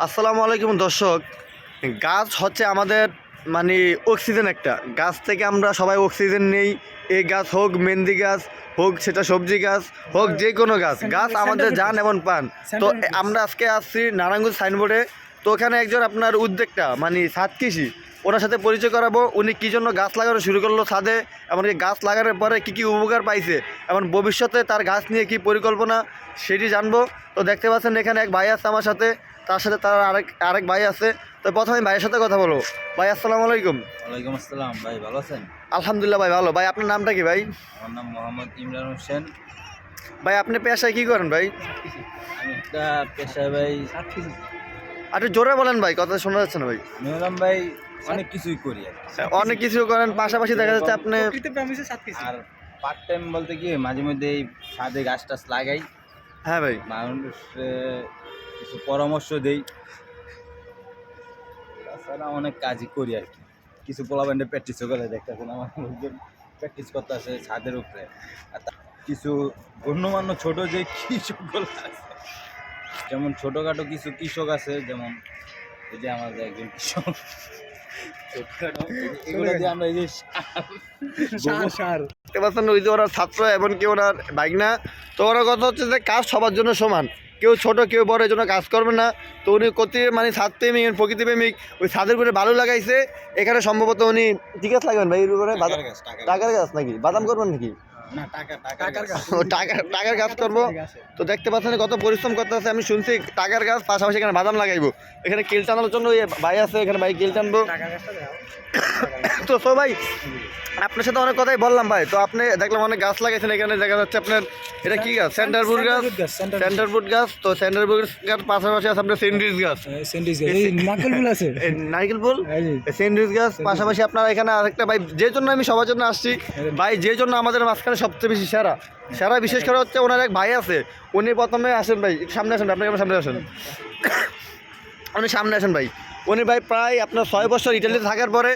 আসসালামু আলাইকুম দর্শক। গাছ হচ্ছে আমাদের মানে অক্সিজেন, একটা গাছ থেকে আমরা সবাই অক্সিজেন নেই। এই গাছ হোক মেহেন্দি গাছ, হোক সেটা সবজি গাছ, হোক যে কোনো গাছ, গাছ আমাদের জান এবং পান। তো আমরা আজকে আসছি নারায়ণগঞ্জ সাইনবোর্ডে। তো ওখানে একজন আপনার উদ্যোক্তা মানে ছাদ কৃষি, ওনার সাথে পরিচয় করাবো। উনি কী জন্য গাছ লাগানো শুরু করলো ছাদে, এমনকি গাছ লাগানোর পরে কী কী উপকার পাইছে এবং ভবিষ্যতে তার গাছ নিয়ে কী পরিকল্পনা সেটি জানবো। তো দেখতে পাচ্ছেন এখানে এক ভাই আছে আমার সাথে, তার সাথে তার আরেক ভাই আছে। তো প্রথমে ভাইয়ের সাথে কথা বলবো। ভাই আসসালামু আলাইকুম। ওয়ালাইকুম আসসালাম ভাই, ভালো আছেন? আলহামদুলিল্লাহ ভাই, ভালো। ভাই আপনার নামটা কি ভাই? আমার নাম মোহাম্মদ ইমরান হোসেন। ভাই আপনি পেশায় কী করেন ভাই? আমি একটা পেশায় ভাই, একটু জোরে বলেন ভাই, কথা শোনা যাচ্ছে না ভাই। আমি হলাম ভাই অনেক কিছুই করি আর কি। অনেক কিছু করেন, পাশাপাশি দেখা যাচ্ছে আপনি আর পার্ট টাইম বলতে কি মাঝে মধ্যে এই ছাদে গাছ টাছ লাগাই, হ্যাঁ ভাই। মানুষ কিছু পরামর্শ দেই, তাছাড়া অনেক কাজই করি আর কি। কিছু পোলাবেন্ডে প্র্যাকটিসও করে, দেখতেছেন আমার লোকজন প্র্যাকটিস করতে আছে ছাদের উপরে। আর কিছু গণ্যমান্য ছোট যে কৃষকগুলো আছে, যেমন ছোটোখাটো কিছু কৃষক আছে, যেমন এই যে আমাদের একজন কৃষক, এগুলো দিয়ে আমরা এই যে দেখতে পাচ্ছেন ওই যে ওরা ছাত্র এমনকি ওনার বাইক না। তো ওরা কথা হচ্ছে যে কাজ সবার জন্য সমান, কেউ ছোট কেউ বড়, এই জন্য কাজ করবে না। তো উনি কত মানে ছাদ প্রেমিক, প্রকৃতি প্রেমিক, ওই ছাদের উপরে ভালো লাগাইছে। এখানে সম্ভবত উনি ঠিক আছে লাগাবেন ভাই এর উপরে টাকার গাছ নাকি বাদাম করবেন নাকি? না, টাকার গাছ করবো। তো দেখতে পাচ্ছেন কত পরিশ্রম করতে আছে। আমি শুনছি টাকার গাছ পাশাপাশি এখানে বাদাম লাগাইবো। এখানে কিল টানার জন্য ভাই আছে, এখানে ভাই কিল টানবো। তো ভাই আপনার সাথে অনেক কথাই বললাম ভাই। তো আপনি দেখলাম অনেক গাছ লাগাইছেন, এখানে দেখা যাচ্ছে আপনার এটা কি গাছ? সেন্টারবুড গাছ। সেন্টারবুড গাছ। তো সেন্টারবুড গাছ পাশাপাশি আছে আপনার সেন্ড্রিজ গাছ, নারকেল ফুল, সেন্ড্রিজ গাছ। পাশাপাশি আপনার এখানে আরেকটা ভাই, যে জন্য আমি সবার জন্য আসছি ভাই, যে জন্য আমাদের মাঝখানে সবচেয়ে বেশি সেরা বিশেষ করে হচ্ছে ওনার এক ভাই আছে। উনি প্রথমে আসেন ভাই, একটু সামনে আসেন, আপনাকে সামনে আসেন, উনি সামনে আসেন ভাই। উনি ভাই প্রায় আপনার 6 বছর ইটালিতে থাকার পরে,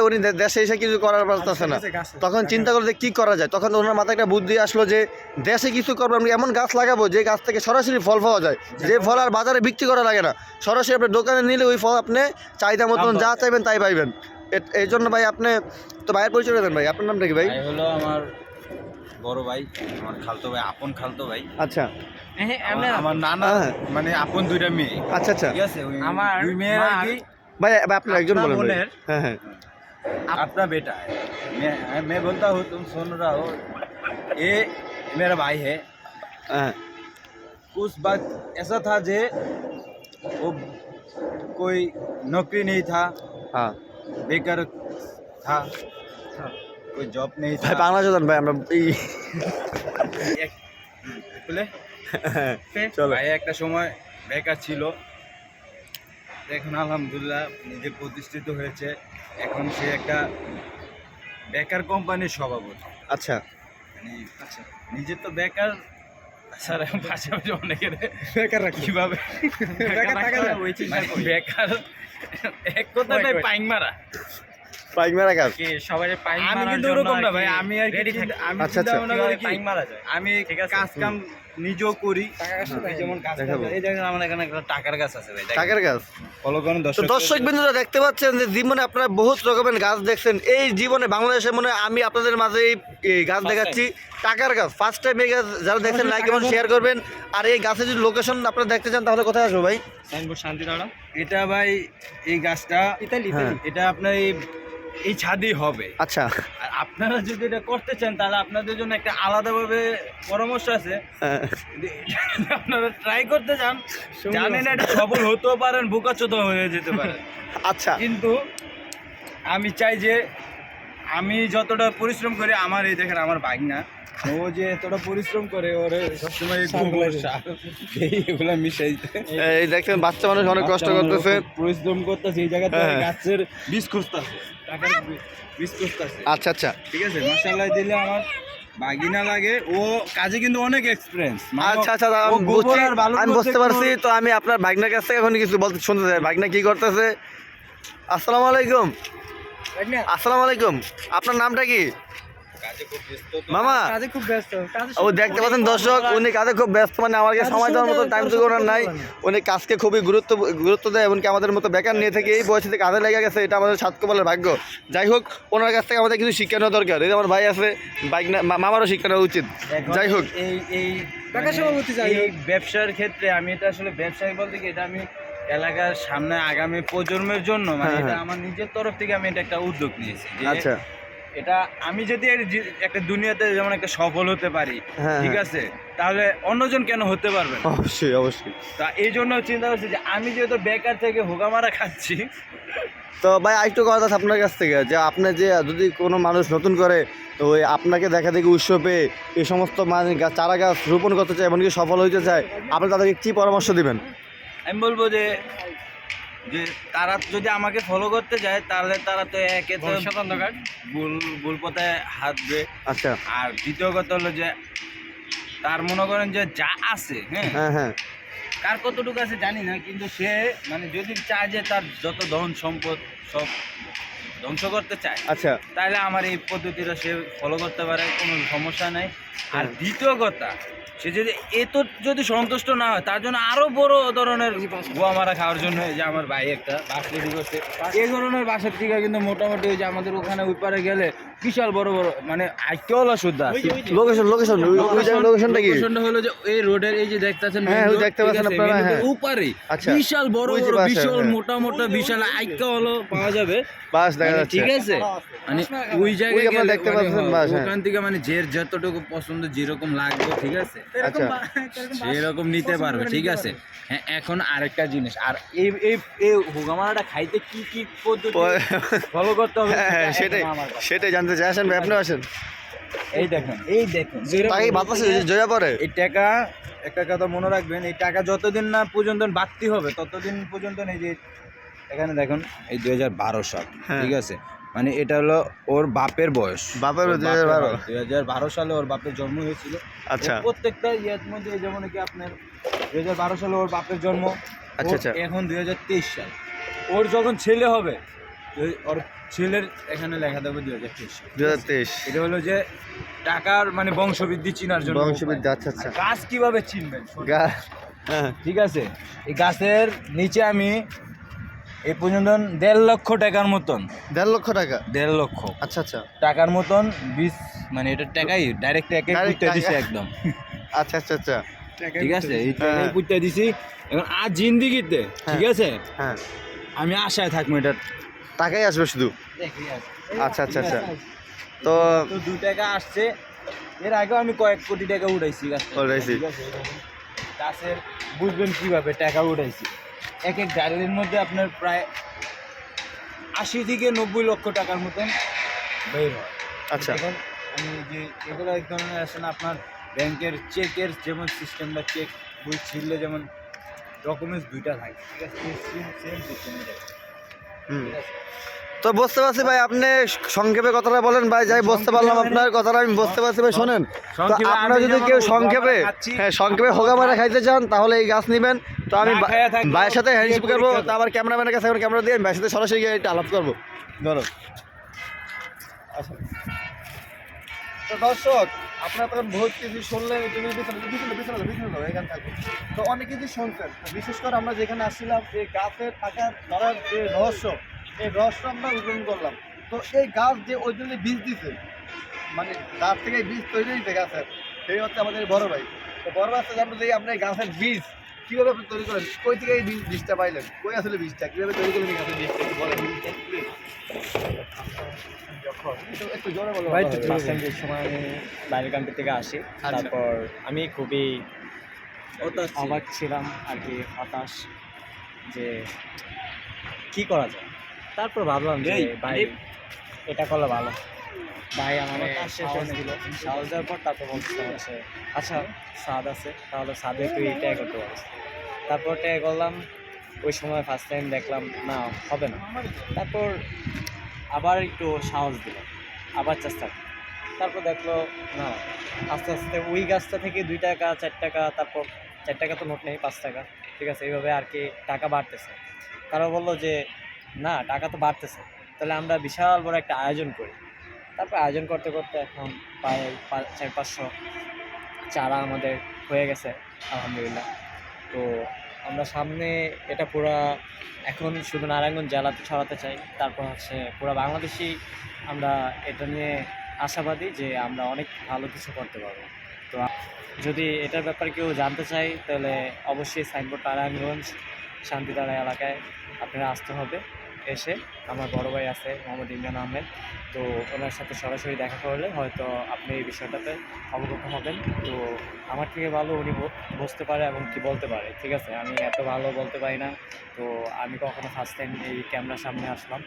উনি দেশে এসে কিছু করার পারতেছে না। তখন চিন্তা করলে কী করা যায়, তখন ওনার মাথায় একটা বুদ্ধি আসলো যে দেশে কিছু করবো, আমরা এমন গাছ লাগাবো যে গাছ থেকে সরাসরি ফল পাওয়া যায়, যে ফল আর বাজারে বিক্রি করা লাগে না। সরাসরি আপনার দোকানে নিলে ওই ফল আপনি চাহিদা মতন যা চাইবেন তাই পাইবেন। এই জন্য ভাই আপনি তো ভাইয়ের পরিচয় দেন ভাই। আপনার নামটা কি ভাই? হলো আমার বড় ভাই, আমার খালতো ভাই, আপন খালতো ভাই। আচ্ছা, আমার নানা মানে আপন দুইটা মেয়ে। আচ্ছা আচ্ছা, ঠিক আছে, আমার দুই মেয়ের আর কি ভাই আপনি একজন বলেন ভাই। হ্যাঁ হ্যাঁ, अपना बेटा है। मैं बोलता हूँ, तुम सुन रहा हो, ये मेरा भाई है। হ্যাঁ उस बात ऐसा था जे वो कोई नौकरी नहीं था, হ্যাঁ बेकार था, कोई जॉब नहीं ভাই था। বাংলা জানেন ভাই, আমরা এই বুঝলে? চলো। ভাই একটা সময় বেকার ছিল, এখন আলহামদুলিল্লাহ নিজে প্রতিষ্ঠিত হয়েছে। এখন সে একটা বেকার কোম্পানির সভাপতি। আচ্ছা, মানে নিজে তো বেকার, স্যার পাশাপাশি অনেকের বেকার কিভাবে বেকার, এক কথায় ভাই পাইং মারা, পাইক মারা গাছ। সবাই পাইং মারা। আমি কিন্তু ওরকম না ভাই, আমি আর কি আমি আচ্ছা, চিন্তা ভাবনা করি কি পাইং মারা যায়। আমি কাজ কাম নিজেও করি, যেমন গাছ এই দেখেন আমার এখানে একটা টাকার গাছ আছে ভাই, টাকার গাছ। ফলো করেন তো দর্শক বিন্দুরা দেখতে পাচ্ছেন যে জীবনে আপনারা বহুত রকমের গাছ দেখছেন। এই জীবনে বাংলাদেশে মনে হয় আমি আপনাদের মাঝে এই গাছ দেখাচ্ছি, টাকার গাছ। ফার্স্ট টাইম এই গাছ যারা দেখছেন লাইক এবং শেয়ার করবেন। আর এই গাছের যদি লোকেশন আপনারা দেখতে চান তাহলে কোথায় আসবো ভাই? শান্তিদাড়া। এটা ভাই এই গাছটা এটা আপনার এই ছাদই হবে। আচ্ছা, আর আপনারা যদি এটা করতে চান তাহলে আপনাদের জন্য একটা আলাদাভাবে পরামর্শ আছে। হ্যাঁ। আপনারা ট্রাই করতে চান, জানেন এটা সফল হতেও পারেন, বোকাচোদা হয়ে যেতে পারে। আচ্ছা, কিন্তু আমি চাই যে আমি যতটা পরিশ্রম করি, আমার এই দেখেন আমার বাইক না, ও যে এতটা পরিশ্রম করে, ওরে সবসময় এগুলো মিশাই এই দেখছেন বাচ্চা মানুষ অনেক কষ্ট করতেছে, পরিশ্রম করতেছে, এই জায়গাতে হ্যাঁ। গাছের বীজ খুঁজতেছে, টাকার বীজ খুঁজতেছে। আচ্ছা আচ্ছা ঠিক আছে, মাশাআল্লাহ দিলে আমার বাগিনা লাগে, ও কাজে কিন্তু অনেক এক্সপিরিয়েন্স। আচ্ছা আচ্ছা, আমি বুঝতে পারছি। তো আমি আপনার ভাগনার কাছ থেকে এখন কিছু বলতে শুনতে চাই। ভাগনা কি করতেছে? আসসালামু আলাইকুম। আসসালামু আলাইকুম, আপনার নামটা কি? কাজে খুব ব্যস্ত তো। মামা কাজে খুব ব্যস্ত কাজে ও দেখতে পাচ্ছেন দর্শক, উনি কাজে খুব ব্যস্ত, মানে আমাকে সময় দেওয়ার মতো টাইম তো ওনার নাই। উনি কাজকে খুবই গুরুত্ব দেয়, এমনকি আমাদের মতো বেকার নিয়ে থেকে এই বয়সে থেকে কাজে লেগে গেছে, এটা আমাদের সাতকপালের ভাগ্য। যাই হোক, ওনার কাছ থেকে আমাদের কিছু শিক্ষা নেওয়া দরকার। এই যে আমার ভাই আছে বাইক না, মামারও শিক্ষা নেওয়া উচিত। এখন যাই হোক, এই বেকার মানে সভাপতি যাই এই হোক। ব্যবসার ক্ষেত্রে আমি এটা আসলে ব্যবসায়ী বলতে কি, এটা আমি এলাকার সামনে আগামী প্রজন্মের জন্য মানে হ্যাঁ, এটা হ্যাঁ। আমার নিজের তরফ থেকে আমি এটা একটা উদ্যোগ নিয়েছি যে আচ্ছা, এটা আমি যদি একটা দুনিয়াতে যেমন একটা সফল হতে পারি, হ্যাঁ, ঠিক হ্যাঁ। আছে, তাহলে অন্যজন কেন হতে পারবে না? অবশ্যই অবশ্যই। তা এই জন্য চিন্তা করছি যে আমি যেহেতু বেকার থেকে হোগামারা খাচ্ছি, তো ভাই আরেকটু কথা আছে আপনার কাছ থেকে, যে আপনি যে যদি কোনো মানুষ নতুন করে তো ওই আপনাকে দেখা দেখি উৎস পেয়ে এই সমস্ত মানে চারা গাছ রোপণ করতে চায়, এমনকি সফল হইতে চায়, আপনি তাদেরকে কী পরামর্শ দিবেন? আমি বলবো যে যে তারা যদি আমাকে ফলো করতে যায় তাহলে তারা তো একে তো ভুল ভুল পথে হাঁটবে, আচ্ছা, আর দ্বিতীয় কথা হলো যে তার মনে করেন যে যা আছে, হ্যাঁ, হ্যাঁ হ্যাঁ, কার কতটুকু আছে জানি না, কিন্তু সে মানে যদি চায় যে তার যত ধন সম্পদ সব ধ্বংস করতে চায়, আচ্ছা, তাহলে আমার এই পদ্ধতিটা সে ফলো করতে পারে, কোনো সমস্যা নাই। আর হ্যাঁ। দ্বিতীয় কথা, সে যদি যদি সন্তুষ্ট না হয়, তার জন্য আরো বড় ধরনের গোয়া মারা খাওয়ার জন্য এই যে আমার ভাই একটা বাস রেডি করছে, এই ধরনের বাসার থেকে কিন্তু মোটামুটি ওই যে আমাদের ওখানে ওই পারে গেলে বিশাল বড় বড় মানে আইকেওয়ালা সুদ্ধা লোকেশনটা কি? লোকেশনটা হলো যে এই রোডের এই যে দেখতেছেন হ্যাঁ, ওই দেখতে পাচ্ছেন আপনারা, হ্যাঁ। উপরে আচ্ছা। বিশাল বড় ওই যে বড় বাসা, বিশাল হ্যাঁ। মোটা মোটা বিশাল আইকেওয়ালা পাওয়া যাবে, বাস দেখা মানে যাচ্ছে, ঠিক আছে, মানে ওই জায়গায় ওই যে আপনারা গেলে দেখতে মানে পাচ্ছেন বাস, হ্যাঁ। ওখান থেকে মানে যতটুকু পছন্দ যেরকম লাগবে, ঠিক আছে, আচ্ছা, সেরকম নিতে পারবে, ঠিক আছে। হ্যাঁ, এখন আরেকটা জিনিস, আর এই এই এই হুগামারাটা খাইতে কি কি পদ্ধতি ফলো করতে হবে হ্যাঁ সেটা সেটাই এখন আমার কাছে। সেটাই জানতে চাই। আসেন ভাই, আপনি আসেন। এই দেখুন তাকে বাতাসে জয়া পড়ে। এই টাকা, একটা কথা মনে রাখবেন, এই টাকা যতদিন না পর্যন্ত বাড়তি হবে ততদিন পর্যন্ত এই যে এখানে দেখুন এই 2012 সাল, হ্যাঁ। ঠিক আছে, মানে এটা হলো ওর বাপের বয়স, বাপের ওর 2012 2012 সালে ওর বাপের জন্ম হয়েছিল। আচ্ছা, ওর প্রত্যেকটা ইয়ের মধ্যে যেমন কি আপনার 2012 সালে ওর বাপের জন্ম, আচ্ছা, ওর আচ্ছা। এখন 2023 সাল, ওর যখন ছেলে হবে ওর ছেলের এখানে লেখা থাকবে 2023 সাল। 2023 এটা হলো যে টাকার মানে বংশবৃদ্ধি চিনার জন্য বংশবৃদ্ধি, উপায়। আচ্ছা, আচ্ছা। আর গাছ কিভাবে চিনবেন শোনেন। হ্যাঁ, ঠিক আছে, এই গাছের নিচে আমি এই পর্যন্ত 1.5 লক্ষ টাকার মতন, 1.5 লক্ষ টাকা, 1.5 লক্ষ আচ্ছা আচ্ছা, টাকার মতন বীজ, মানে এটা টাকাই ডাইরেক্ট একে Direct পুঁতে দিছে টাকা। একদম, আচ্ছা আচ্ছা আচ্ছা, ঠিক আছে, এই টাকাই হ্যাঁ। পুঁতে দিছি। এখন আর জিন্দিগিতে, ঠিক হ্যাঁ। আছে, হ্যাঁ, আমি আশায় থাকবো এটা টাকাই আসবে শুধু। আচ্ছা আচ্ছা আচ্ছা, তো তো 2 টাকা আসছে, এর আগেও আমি কয়েক কোটি টাকা উঠাইছি গাছ থেকে, উঠাইছি। ঠিক আছে। গাছের বুঝবেন কিভাবে টাকা উঠাইছি, এক এক ডালের মধ্যে আপনার প্রায় 80 থেকে 90 লক্ষ টাকার মতন বের হয়। আচ্ছা, এখন আমি যে এগুলো এক ধরনের আছে না আপনার ব্যাংকের চেকের যেমন সিস্টেম বা চেক বই ছিললে যেমন ডকুমেন্টস দুইটা থাকে, ঠিক আছে, সেম সিস্টেম, হুম। ঠিক আছে। তো বুঝতে পারছি ভাই, আপনি সংক্ষেপে কথাটা বলেন ভাই, যাই বুঝতে পারলাম আপনার কথাটা, আমি বুঝতে পারছি ভাই। শোনেন, তো সংক্ষেপে আপনারা আমি যদি যেমন কেউ হোগা সংক্ষেপে, মারা খাচ্ছি, হ্যাঁ সংক্ষেপে হোগামারা খাইতে চান তাহলে এই গাছ নেবেন। তো আমি না খাইয়া থাকলেও ভাইয়ের সাথে হ্যান্ডশেক দিয়ে করবো, পরীক্ষা তো আবার ক্যামেরাম্যানের কাছে এখন ক্যামেরা দিয়ে আমি ভাইয়ের সাথে সরাসরি গিয়ে এটা আলাপ করবো। ধরো, আচ্ছা। তো দর্শক, আপনারা তখন বহুত কিছু শুনলেন, তুমি পিছনে এখানে থাকবো। তো অনেক কিছু শুনছেন, বিশেষ করে আমরা যেখানে আসছিলাম এই গাছের টাকা ধরার যে রহস্য, এই রহস্য আমরা উদ্বোধন করলাম। তো এই গাছ যে ওই জন্য বীজ দিছে, মানে গাছ থেকে বীজ তৈরি হয়েছে গাছের, এই হচ্ছে আমাদের বড় ভাই। তো বড় ভাই জানতে চাই, আপনি এই গাছের বীজ কীভাবে আপনি তৈরি করেন, কই থেকে এই বীজটা পাইলেন, কই আসলে বীজটা কীভাবে তৈরি করলেন এই গাছের বীজটা একটু বলেন। একটু জোরে বলো। ফার্স্ট টাইম যে সময় আমি বাইরের কান্ট্রি থেকে আসি, আচ্ছা। তারপর আমি খুবই হতাশ ছিল। অবাক ছিলাম আর কি, হতাশ যে কি করা যায়। তারপর ভাবলাম যে এই, ভাই এই- এটা করলে ভালো। ভাই আমার হতাশ শেষ সাহস হয়নি। দিল, সাহস দেওয়ার পর তারপর বলতে হচ্ছে আচ্ছা ছাদ আছে, তাহলে ছাদে তুই ট্রাই করতে পারিস। তারপর ট্রাই করলাম, ওই সময় ফার্স্ট টাইম দেখলাম না হবে না। তারপর আবার একটু সাহস দিল, আবার চেষ্টা করলাম। তারপর দেখলো না, আস্তে আস্তে ওই গাছটা থেকে 2 টাকা 4 টাকা, তারপর 4 টাকা তো নোট নেই, 5 টাকা, ঠিক আছে, এইভাবে আর কি টাকা বাড়তেছে। তারা বললো যে না টাকা তো বাড়তেছে, তাহলে আমরা বিশাল বড় একটা আয়োজন করি। তারপর আয়োজন করতে করতে এখন প্রায় 400-500 চারা আমাদের হয়ে গেছে আলহামদুলিল্লাহ। তো আমরা সামনে এটা পুরা এখন শুধু নারায়ণগঞ্জ জেলাতে ছড়াতে চাই, তারপর হচ্ছে পুরো বাংলাদেশি আমরা এটা নিয়ে আশাবাদী যে আমরা অনেক ভালো কিছু করতে পারবো। তো যদি এটার ব্যাপারে কেউ জানতে চাই তাহলে অবশ্যই সাইনবোর্ড নারায়ণগঞ্জ শান্তিধারা এলাকায় আপনারা আসতে হবে। এসে আমার বড় ভাই আছে মোহাম্মদ ইমরান আহমেদ, তো ওনার সাথে সরাসরি দেখা করলে হয়তো আপনি এই বিষয়টাতে অবগত হবেন। তো আমার থেকে ভালো উনি বুঝতে পারে এবং কি বলতে পারে, ঠিক আছে। আমি এত ভালো বলতে পারি না, তো আমি কখনো ফার্স্ট টাইম এই ক্যামেরার সামনে আসলাম,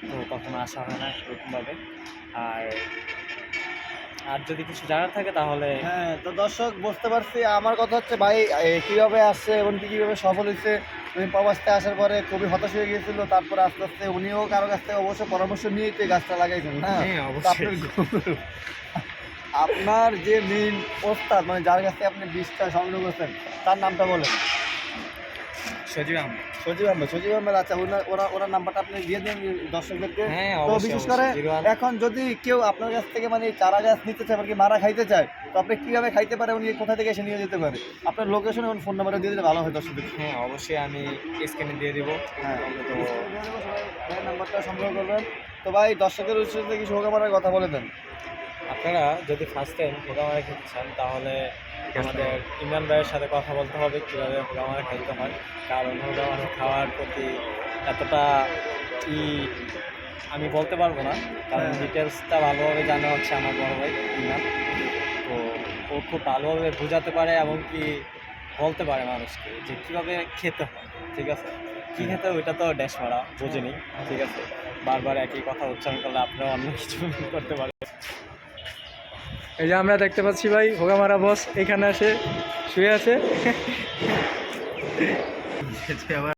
তো কখনো আসা হয় না এরকমভাবে। আর যদি কিছু জানার থাকে তাহলে হ্যাঁ, তো দর্শক বুঝতে পারছি। আমার কথা হচ্ছে ভাই কীভাবে আসছে এবং কীভাবে সফল হয়েছে। উনি প্রবাসতে আসার পরে খুবই হতাশ হয়ে গিয়েছিল, তারপরে আস্তে আস্তে উনিও কারো কাছ থেকে অবশ্য পরামর্শ নিয়েই তো এই গাছটা লাগাইছেন। হ্যাঁ, হ্যাঁ, তো অবশ্যই। আপনার যে মেইন ওস্তাদ মানে যার কাছ থেকে আপনি বীজটা সংগ্রহ করছেন তার নামটা বলেন। সজীব আহমেদ। সজীব আহমেদ, আচ্ছা ওনার নাম্বারটা আপনি দিয়ে দিন দর্শকদেরকে। হ্যাঁ, তো অবশ্যই, বিশেষ করে অবশ্যই, 01 এখন যদি কেউ আপনার কাছ থেকে মানে চারা গাছ নিতে চায় মানে কি মারা খাইতে চায়, তো আপনি কীভাবে খাইতে পারে উনি কোথা থেকে এসে নিয়ে যেতে পারে? আপনার লোকেশন এবং ফোন নাম্বারটা দিয়ে দিলে ভালো হয় দর্শকদের। হ্যাঁ, অবশ্যই আমি স্ক্রিনে দিয়ে দিব। হ্যাঁ, তো সবাই নাম্বারটা সংগ্রহ করবেন। তো ভাই দর্শকের উদ্দেশ্যে কি শুভকামনার কথা বলে দেন। আপনারা যদি ফার্স্ট টাইম হোগামারা খেতে চান তাহলে আমাদের ইমরান ভাইয়ের সাথে কথা বলতে হবে কীভাবে হোগামারা খাইতে হয়, কারণ হোগামারা খাওয়ার প্রতি এতটা ই আমি বলতে পারবো না, কারণ হ্যাঁ। ডিটেলসটা ভালোভাবে জানা হচ্ছে আমার বড় ভাই ইমরান। তো ও খুব ভালোভাবে বোঝাতে পারে এবং কি বলতে পারে মানুষকে যে কীভাবে খেতে হয়, ঠিক আছে। কী খেতে হয় ওইটা তো ড্যাশ মারা বোঝেনি, ঠিক আছে। বারবার একই কথা উচ্চারণ করলে আপনারা অন্য কিছু করতে পারেন। এই যে আমরা দেখতে পাচ্ছি ভাই হোগামারা বস এখানে আসে শুয়ে আছে।